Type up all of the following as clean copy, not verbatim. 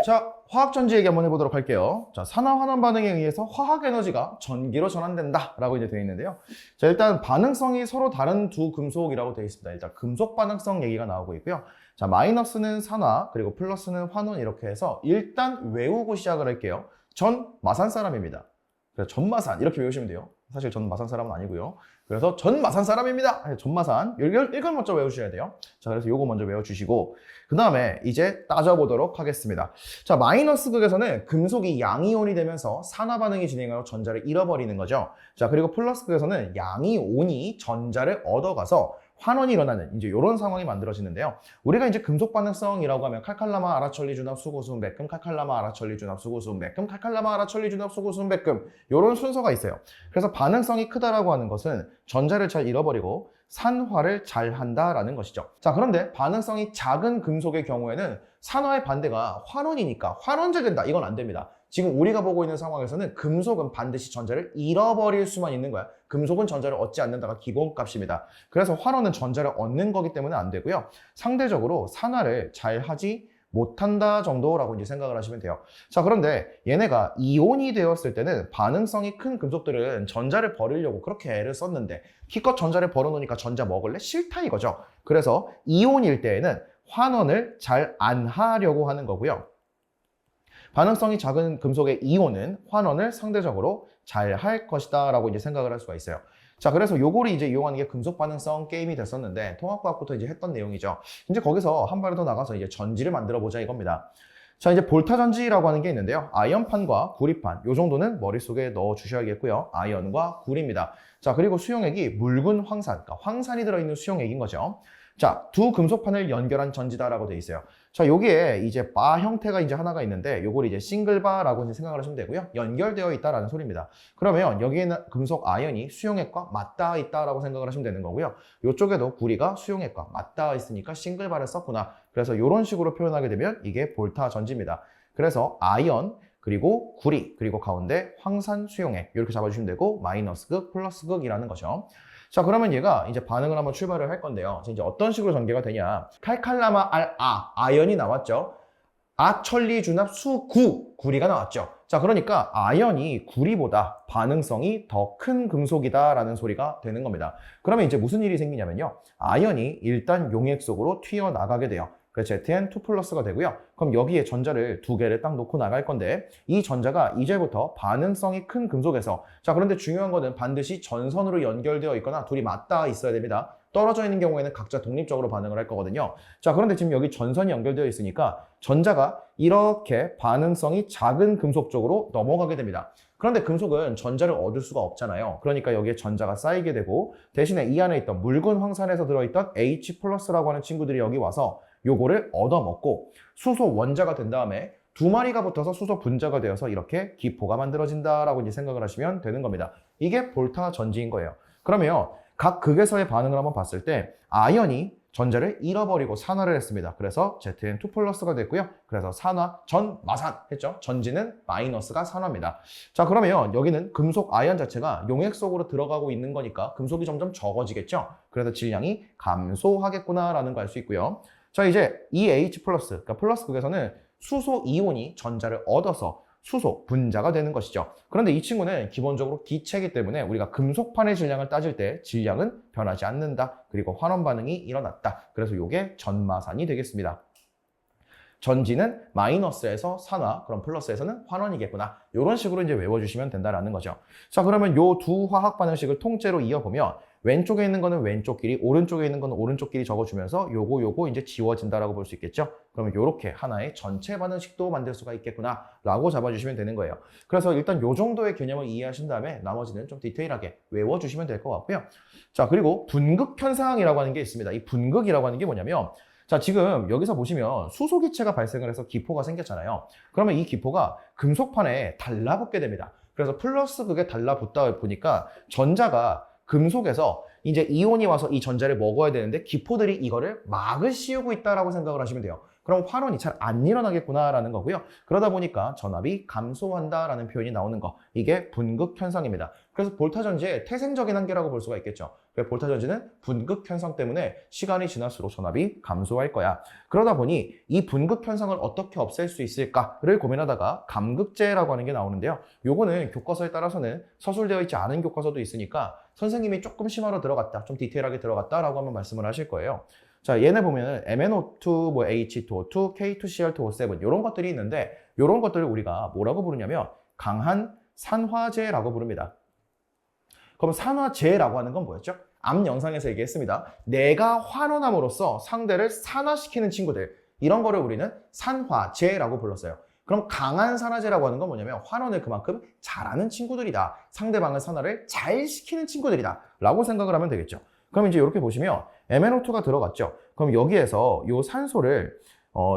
자, 화학전지 얘기 한번 해보도록 할게요. 자, 산화환원 반응에 의해서 화학에너지가 전기로 전환된다 라고 이제 되어 있는데요. 자, 일단 반응성이 서로 다른 두 금속이라고 되어 있습니다. 일단 금속 반응성 얘기가 나오고 있고요. 자, 마이너스는 산화, 그리고 플러스는 환원 이렇게 해서 일단 외우고 시작을 할게요. 전 마산 사람입니다. 그래서 전마산 이렇게 외우시면 돼요. 사실 전 마산 사람은 아니고요. 그래서 전 마산 사람입니다. 전마산 이걸 먼저 외우셔야 돼요. 자, 그래서 요거 먼저 외워주시고 그 다음에 이제 따져보도록 하겠습니다. 자, 마이너스 극에서는 금속이 양이온이 되면서 산화 반응이 진행하여 전자를 잃어버리는 거죠. 자, 그리고 플러스 극에서는 양이온이 전자를 얻어가서 환원이 일어나는 이제 이런 상황이 만들어지는데요. 우리가 이제 금속 반응성이라고 하면 칼칼라마 아라철리 준합 수고수은 백금, 칼칼라마 아라철리 준합 수고수은 백금, 칼칼라마 아라철리 준합 수고수은 백금 이런 순서가 있어요. 그래서 반응성이 크다라고 하는 것은 전자를 잘 잃어버리고 산화를 잘 한다라는 것이죠. 자, 그런데 반응성이 작은 금속의 경우에는 산화의 반대가 환원이니까 환원제 된다. 이건 안 됩니다. 지금 우리가 보고 있는 상황에서는 금속은 반드시 전자를 잃어버릴 수만 있는 거야. 금속은 전자를 얻지 않는다가 기본값입니다. 그래서 환원은 전자를 얻는 거기 때문에 안 되고요. 상대적으로 산화를 잘 하지 못한다 정도라고 이제 생각을 하시면 돼요. 자, 그런데 얘네가 이온이 되었을 때는 반응성이 큰 금속들은 전자를 버리려고 그렇게 애를 썼는데 기껏 전자를 벌어놓으니까 전자 먹을래? 싫다 이거죠. 그래서 이온일 때에는 환원을 잘 안 하려고 하는 거고요. 반응성이 작은 금속의 이온은 환원을 상대적으로 잘 할 것이다 라고 이제 생각을 할 수가 있어요. 자, 그래서 요거를 이제 이용하는 게 금속 반응성 게임이 됐었는데 통합과학부터 이제 했던 내용이죠. 이제 거기서 한 발을 더 나가서 이제 전지를 만들어 보자 이겁니다. 자, 이제 볼타 전지라고 하는 게 있는데요. 아이언판과 구리판 요 정도는 머릿속에 넣어 주셔야겠고요. 아이언과 구리입니다. 자, 그리고 수용액이 묽은 황산, 그러니까 황산이 들어있는 수용액인 거죠. 자, 두 금속판을 연결한 전지다라고 되어 있어요. 자, 여기에 이제 바 형태가 이제 하나가 있는데 요걸 이제 싱글바라고 이제 생각을 하시면 되고요. 연결되어 있다라는 소리입니다. 그러면 여기에는 금속 아연이 수용액과 맞닿아 있다라고 생각을 하시면 되는 거고요. 이쪽에도 구리가 수용액과 맞닿아 있으니까 싱글바를 썼구나. 그래서 이런 식으로 표현하게 되면 이게 볼타 전지입니다. 그래서 아연 그리고 구리 그리고 가운데 황산 수용액 이렇게 잡아주시면 되고 마이너스 극 플러스 극이라는 거죠. 자, 그러면 얘가 이제 반응을 한번 출발을 할 건데요. 이제 어떤 식으로 전개가 되냐. 칼칼라마 아연이 나왔죠. 아철리 준합 수구, 구리가 나왔죠. 자, 그러니까 아연이 구리보다 반응성이 더 큰 금속이다라는 소리가 되는 겁니다. 그러면 이제 무슨 일이 생기냐면요. 아연이 일단 용액 속으로 튀어나가게 돼요. 그래서 ZN2 플러스가 되고요. 그럼 여기에 전자를 두 개를 딱 놓고 나갈 건데 이 전자가 이제부터 반응성이 큰 금속에서 자, 그런데 중요한 거는 반드시 전선으로 연결되어 있거나 둘이 맞닿아 있어야 됩니다. 떨어져 있는 경우에는 각자 독립적으로 반응을 할 거거든요. 자, 그런데 지금 여기 전선이 연결되어 있으니까 전자가 이렇게 반응성이 작은 금속 쪽으로 넘어가게 됩니다. 그런데 금속은 전자를 얻을 수가 없잖아요. 그러니까 여기에 전자가 쌓이게 되고 대신에 이 안에 있던 묽은 황산에서 들어있던 H+라고 하는 친구들이 여기 와서 요거를 얻어먹고 수소 원자가 된 다음에 두 마리가 붙어서 수소 분자가 되어서 이렇게 기포가 만들어진다라고 이제 생각을 하시면 되는 겁니다. 이게 볼타 전지인 거예요. 그러면 각 극에서의 반응을 한번 봤을 때 아연이 전자를 잃어버리고 산화를 했습니다. 그래서 ZN2 플러스가 됐고요. 그래서 산화, 전, 마산 했죠. 전지는 마이너스가 산화입니다. 자, 그러면 여기는 금속 아연 자체가 용액 속으로 들어가고 있는 거니까 금속이 점점 적어지겠죠. 그래서 질량이 감소하겠구나라는 걸 알 수 있고요. 자, 이제 이 H+, 그러니까 플러스 극에서는 수소 이온이 전자를 얻어서 수소 분자가 되는 것이죠. 그런데 이 친구는 기본적으로 기체이기 때문에 우리가 금속판의 질량을 따질 때 질량은 변하지 않는다. 그리고 환원 반응이 일어났다. 그래서 이게 전마산이 되겠습니다. 전지는 마이너스에서 산화, 그럼 플러스에서는 환원이겠구나. 이런 식으로 이제 외워주시면 된다라는 거죠. 자, 그러면 요 두 화학 반응식을 통째로 이어보면 왼쪽에 있는 거는 왼쪽끼리, 오른쪽에 있는 거는 오른쪽끼리 적어주면서 요거 이제 지워진다라고 볼 수 있겠죠? 그러면 요렇게 하나의 전체 반응식도 만들 수가 있겠구나 라고 잡아주시면 되는 거예요. 그래서 일단 요 정도의 개념을 이해하신 다음에 나머지는 좀 디테일하게 외워주시면 될 것 같고요. 자, 그리고 분극 현상이라고 하는 게 있습니다. 이 분극이라고 하는 게 뭐냐면 자, 지금 여기서 보시면 수소 기체가 발생을 해서 기포가 생겼잖아요. 그러면 이 기포가 금속판에 달라붙게 됩니다. 그래서 플러스 극에 달라붙다 보니까 전자가 금속에서 이제 이온이 와서 이 전자를 먹어야 되는데 기포들이 이거를 막을 씌우고 있다라고 생각을 하시면 돼요. 그럼 환원이 잘 안 일어나겠구나라는 거고요. 그러다 보니까 전압이 감소한다라는 표현이 나오는 거. 이게 분극 현상입니다. 그래서 볼타 전지의 태생적인 한계라고 볼 수가 있겠죠. 볼타 전지는 분극 현상 때문에 시간이 지날수록 전압이 감소할 거야. 그러다 보니 이 분극 현상을 어떻게 없앨 수 있을까를 고민하다가 감극제라고 하는 게 나오는데요. 요거는 교과서에 따라서는 서술되어 있지 않은 교과서도 있으니까 선생님이 조금 심화로 들어갔다, 좀 디테일하게 들어갔다라고 한번 말씀을 하실 거예요. 자, 얘네 보면은 MnO2, 뭐 H2O2, K2Cl2O7 이런 것들이 있는데 이런 것들을 우리가 뭐라고 부르냐면 강한 산화제라고 부릅니다. 그럼 산화제라고 하는 건 뭐였죠? 앞 영상에서 얘기했습니다. 내가 환원함으로써 상대를 산화시키는 친구들, 이런 거를 우리는 산화제라고 불렀어요. 그럼 강한 산화제라고 하는 건 뭐냐면 환원을 그만큼 잘하는 친구들이다. 상대방의 산화를 잘 시키는 친구들이다. 라고 생각을 하면 되겠죠. 그럼 이제 이렇게 보시면 MnO2가 들어갔죠. 그럼 여기에서 이 산소를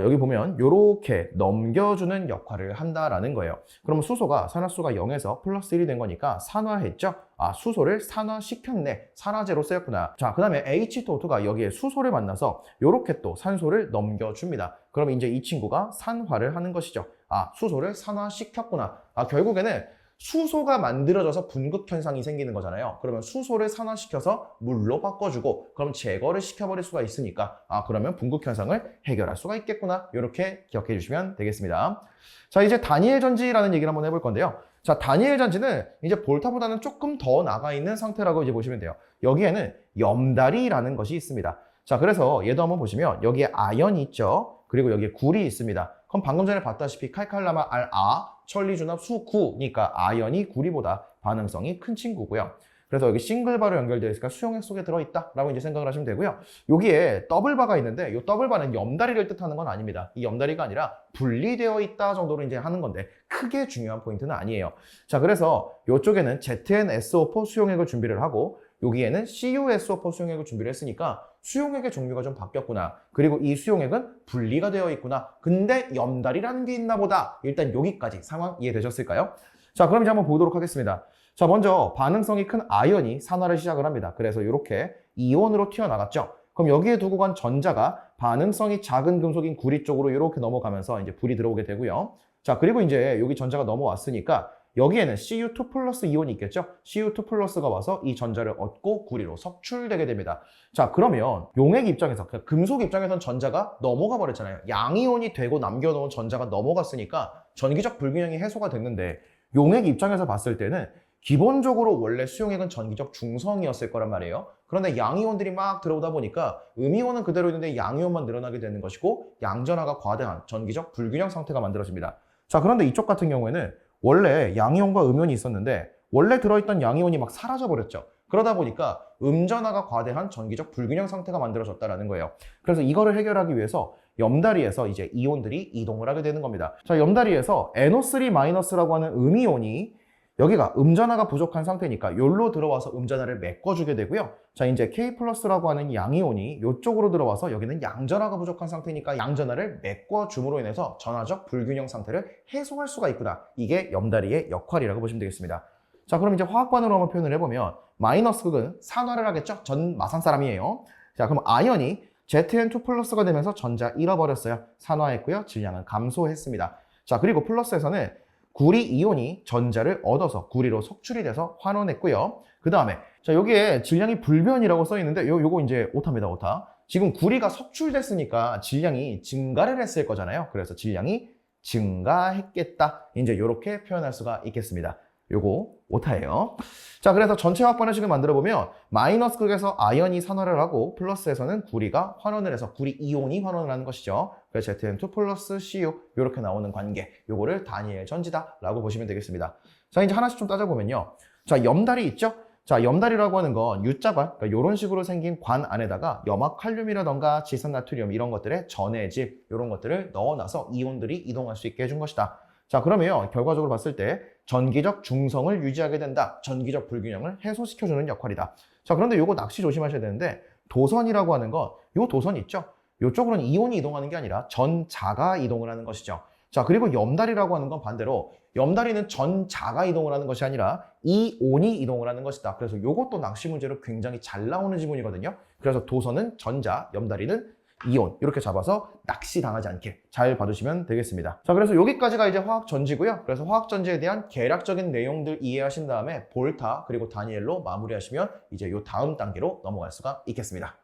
여기 보면 이렇게 넘겨주는 역할을 한다라는 거예요. 그러면 수소가 산화수가 0에서 플러스 1이 된 거니까 산화했죠? 아, 수소를 산화시켰네. 산화제로 쓰였구나. 자, 그 다음에 H2O2가 여기에 수소를 만나서 이렇게 또 산소를 넘겨줍니다. 그럼 이제 이 친구가 산화를 하는 것이죠. 아, 수소를 산화시켰구나. 아, 결국에는 수소가 만들어져서 분극 현상이 생기는 거잖아요. 그러면 수소를 산화시켜서 물로 바꿔주고 그럼 제거를 시켜버릴 수가 있으니까 그러면 분극 현상을 해결할 수가 있겠구나. 이렇게 기억해 주시면 되겠습니다. 자, 이제 다니엘 전지라는 얘기를 한번 해볼 건데요. 자, 다니엘 전지는 이제 볼타보다는 조금 더 나가 있는 상태라고 이제 보시면 돼요. 여기에는 염다리라는 것이 있습니다. 자, 그래서 얘도 한번 보시면 여기에 아연이 있죠. 그리고 여기에 굴이 있습니다. 그럼 방금 전에 봤다시피 칼칼라마 알아 천리준합 수구니까 아연이 구리보다 반응성이 큰 친구고요. 그래서 여기 싱글바로 연결되어 있으니까 수용액 속에 들어있다라고 이제 생각을 하시면 되고요. 여기에 더블바가 있는데 이 더블바는 염다리를 뜻하는 건 아닙니다. 이 염다리가 아니라 분리되어 있다 정도로 이제 하는 건데 크게 중요한 포인트는 아니에요. 자, 그래서 이쪽에는 ZnSO4 수용액을 준비를 하고 여기에는 CuSO4 수용액을 준비를 했으니까 수용액의 종류가 좀 바뀌었구나. 그리고 이 수용액은 분리가 되어 있구나. 근데 염다리라는 게 있나 보다. 일단 여기까지 상황 이해되셨을까요? 자, 그럼 이제 한번 보도록 하겠습니다. 자, 먼저 반응성이 큰 아연이 산화를 시작을 합니다. 그래서 이렇게 이온으로 튀어나갔죠. 그럼 여기에 두고 간 전자가 반응성이 작은 금속인 구리 쪽으로 이렇게 넘어가면서 이제 불이 들어오게 되고요. 자, 그리고 이제 여기 전자가 넘어왔으니까 여기에는 Cu2 플러스 이온이 있겠죠? Cu2 플러스가 와서 이 전자를 얻고 구리로 석출되게 됩니다. 자, 그러면 용액 입장에서, 금속 입장에서는 전자가 넘어가 버렸잖아요. 양이온이 되고 남겨놓은 전자가 넘어갔으니까 전기적 불균형이 해소가 됐는데 용액 입장에서 봤을 때는 기본적으로 원래 수용액은 전기적 중성이었을 거란 말이에요. 그런데 양이온들이 막 들어오다 보니까 음이온은 그대로 있는데 양이온만 늘어나게 되는 것이고 양전하가 과대한 전기적 불균형 상태가 만들어집니다. 자, 그런데 이쪽 같은 경우에는 원래 양이온과 음이온이 있었는데 원래 들어있던 양이온이 막 사라져버렸죠. 그러다 보니까 음전하가 과대한 전기적 불균형 상태가 만들어졌다는 거예요. 그래서 이거를 해결하기 위해서 염다리에서 이제 이온들이 이동을 하게 되는 겁니다. 자, 염다리에서 NO3-라고 하는 음이온이 여기가 음전하가 부족한 상태니까 여기로 들어와서 음전하를 메꿔주게 되고요. 자, 이제 K+라고 하는 양이온이 이쪽으로 들어와서 여기는 양전하가 부족한 상태니까 양전하를 메꿔줌으로 인해서 전하적 불균형 상태를 해소할 수가 있구나. 이게 염다리의 역할이라고 보시면 되겠습니다. 자, 그럼 이제 화학반으로 한번 표현을 해보면 마이너스 극은 산화를 하겠죠? 전 마산 사람이에요. 자, 그럼 아연이 Zn2 플러스가 되면서 전자 잃어버렸어요. 산화했고요. 질량은 감소했습니다. 자, 그리고 플러스에서는 구리 이온이 전자를 얻어서 구리로 석출이 돼서 환원했고요. 그 다음에 자, 여기에 질량이 불변이라고 써 있는데 요거 이제 오타입니다. 오타. 지금 구리가 석출됐으니까 질량이 증가를 했을 거잖아요. 그래서 질량이 증가했겠다. 이제 이렇게 표현할 수가 있겠습니다. 요거 오타예요. 자, 그래서 전체 화학 반응식을 만들어 보면 마이너스 극에서 아연이 산화를 하고 플러스에서는 구리가 환원을 해서 구리 이온이 환원을 하는 것이죠. 그래서 Zn2 플러스 Cu 이렇게 나오는 관계, 요거를 다니엘 전지다라고 보시면 되겠습니다. 자, 이제 하나씩 좀 따져보면요. 자, 염다리 있죠? 자, 염다리라고 하는 건 U자관, 그러니까 이런 식으로 생긴 관 안에다가 염화칼륨이라던가 지산나트륨 이런 것들의 전해질 이런 것들을 넣어놔서 이온들이 이동할 수 있게 해준 것이다. 자, 그러면 결과적으로 봤을 때 전기적 중성을 유지하게 된다. 전기적 불균형을 해소시켜주는 역할이다. 자, 그런데 요거 낚시 조심하셔야 되는데 도선이라고 하는 건 요 도선 있죠? 요쪽으로는 이온이 이동하는 게 아니라 전자가 이동을 하는 것이죠. 자, 그리고 염다리라고 하는 건 반대로 염다리는 전자가 이동을 하는 것이 아니라 이온이 이동을 하는 것이다. 그래서 요것도 낚시 문제로 굉장히 잘 나오는 지문이거든요. 그래서 도선은 전자, 염다리는 이온 이렇게 잡아서 낚시 당하지 않게 잘 봐주시면 되겠습니다. 자, 그래서 여기까지가 이제 화학전지고요. 그래서 화학전지에 대한 개략적인 내용들 이해하신 다음에 볼타 그리고 다니엘로 마무리하시면 이제 요 다음 단계로 넘어갈 수가 있겠습니다.